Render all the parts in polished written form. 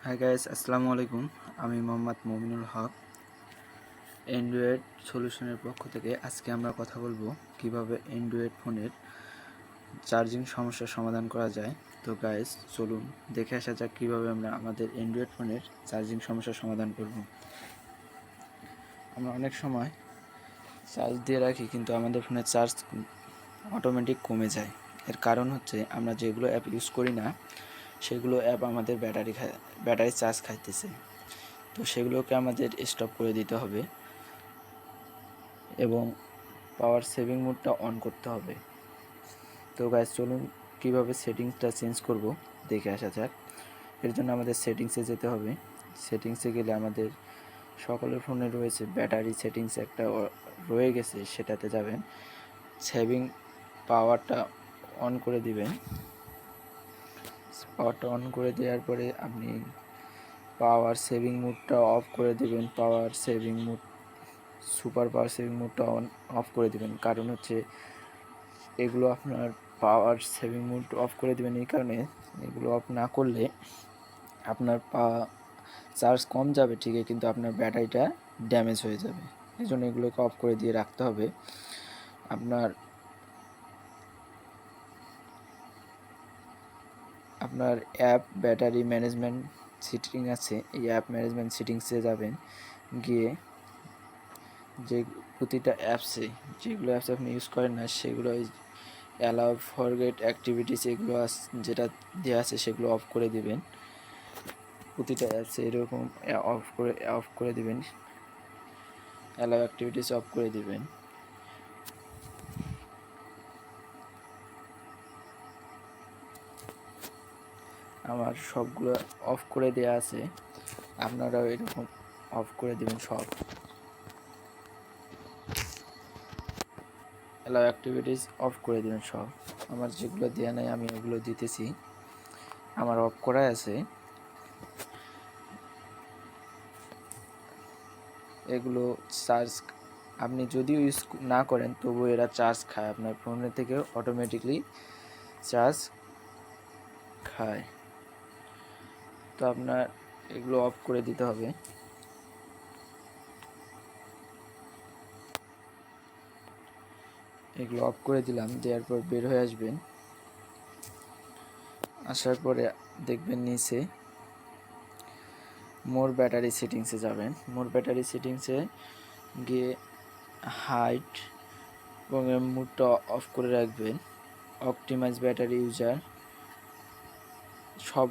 Hi guys, আসসালামুআলাইকুম। আমি Maminul হাque Android সলিউশনের পক্ষ থেকে আজকে আমরা কথা বলবো কিভাবে অ্যান্ড্রয়েড ফোনের চার্জিং সমস্যার সমাধান করা যায়। তো গাইস, চলুন দেখে আসা যাক কীভাবে আমরা আমাদের অ্যান্ড্রয়েড ফোনের চার্জিং সমস্যার সমাধান করব। আমরা অনেক সময় চার্জ দিয়ে রাখি, কিন্তু আমাদের ফোনের চার্জ অটোমেটিক কমে যায়। এর কারণ হচ্ছে আমরা যেগুলো অ্যাপ ইউজ করি না সেগুলো অ্যাপ আমাদের ব্যাটারি চার্জ খাইতেছে। তো সেগুলোকে আমাদের স্টপ করে দিতে হবে এবং পাওয়ার সেভিং মোডটা অন করতে হবে। তো গাইস, চলুন কীভাবে সেটিংসটা চেঞ্জ করব দেখে আসা যাক। এর জন্য আমাদের সেটিংসে যেতে হবে। সেটিংসে গেলে আমাদের সকলের ফোনে রয়েছে ব্যাটারি সেটিংস একটা রয়ে গেছে, সেটাতে যাবেন। সেভিং পাওয়ারটা অন করে দিবেন। পাওয়ারটা অন করে দেওয়ার পরে আপনি পাওয়ার সেভিং মোডটা অফ করে দেবেন। সুপার পাওয়ার সেভিং মোডটা অফ করে দেবেন। কারণ হচ্ছে এগুলো আপনার পাওয়ার সেভিং মোড অফ করে দেবেন এই কারণে, এগুলো অফ না করলে আপনার চার্জ কম যাবে ঠিকই, কিন্তু আপনার ব্যাটারিটা ড্যামেজ হয়ে যাবে। এই জন্য এগুলোকে অফ করে দিয়ে রাখতে হবে। আপনার অ্যাপ ব্যাটারি ম্যানেজমেন্ট সেটিং আছে, এই অ্যাপ ম্যানেজমেন্ট সেটিংসে যাবেন। গিয়ে যে প্রতিটা অ্যাপসে যেগুলো অ্যাপস আপনি ইউজ করেন না সেগুলো অ্যালাউ ফরগেট অ্যাক্টিভিটিস এগুলো যেটা দেওয়া আছে সেগুলো অফ করে দিবেন। প্রতিটা অ্যাপসে এরকম অফ করে দিবেন, অ্যালাউ অ্যাক্টিভিটিস অফ করে দিবেন। আমার সবগুলো অফ করে দেওয়া আছে, আপনারাও এরকম অফ করে দিবেন সব। অ্যালাউ অ্যাক্টিভিটিস অফ করে দেবেন সব। আমার যেগুলো দেওয়া নাই আমি ওগুলো দিতেছি, আমার অফ করা আছে। এগুলো চার্জ আপনি যদিও ইউজ না করেন তবুও এরা চার্জ খায়, আপনার ফোনের থেকে অটোমেটিকলি চার্জ খায়। তো আপনার এগুলো অফ করে দিতে হবে। এগুলো অফ করে দিলাম, দেওয়ার পর বের হয়ে আসবেন। আসার পরে দেখবেন নিচে মোর ব্যাটারি সেটিংসে যাবেন। মোর ব্যাটারি সেটিংসে গিয়ে হাইট এবং মোডটা অফ করে রাখবেন। অপটিমাইজ ব্যাটারি ইউজার সব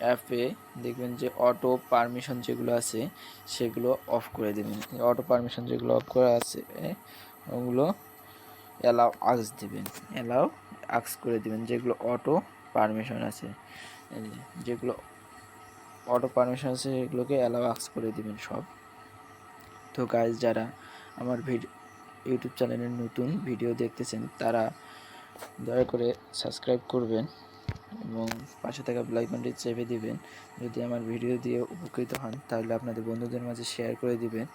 অ্যাপে দেখবেন যে অটো পারমিশন যেগুলো আছে সেগুলো অফ করে দেবেন। অটো পারমিশন যেগুলো অফ করা আছে ওগুলো অ্যালাউ আক্স দিবেন, অ্যালাউ আক্স করে দিবেন। যেগুলো অটো পারমিশন আছে, যেগুলো অটো পারমিশন আছে সেগুলোকে অ্যালাউ আক্স করে দিবেন সব। তো গাইজ, যারা আমার ইউটিউব চ্যানেলের নতুন ভিডিও দেখতেছেন তারা দয়া করে সাবস্ক্রাইব করবেন এবং পাশে থাকা বেল আইকনটি চেপে দিবেন। যদি আমার ভিডিও দিয়ে উপকৃত হন তাহলে আপনাদের বন্ধুদের মাঝে শেয়ার করে দিবেন।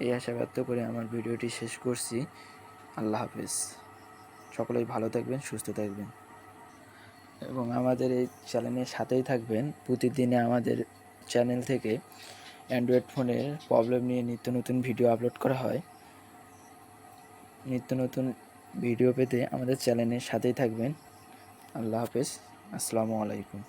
এই আশা ব্যক্ত করে আমার ভিডিওটি শেষ করছি। আল্লাহ হাফেজ। সকলেই ভালো থাকবেন, সুস্থ থাকবেন এবং আমাদের এই চ্যানেলের সাথেই থাকবেন। প্রতিদিনে আমাদের চ্যানেল থেকে অ্যান্ড্রয়েড ফোনের প্রবলেম নিয়ে নিত্য নতুন ভিডিও আপলোড করা হয়। নিত্য নতুন ভিডিও পেতে আমাদের চ্যানেলের সাথেই থাকবেন। আল্লাহ হাফেজ। আসসালামু আলাইকুম।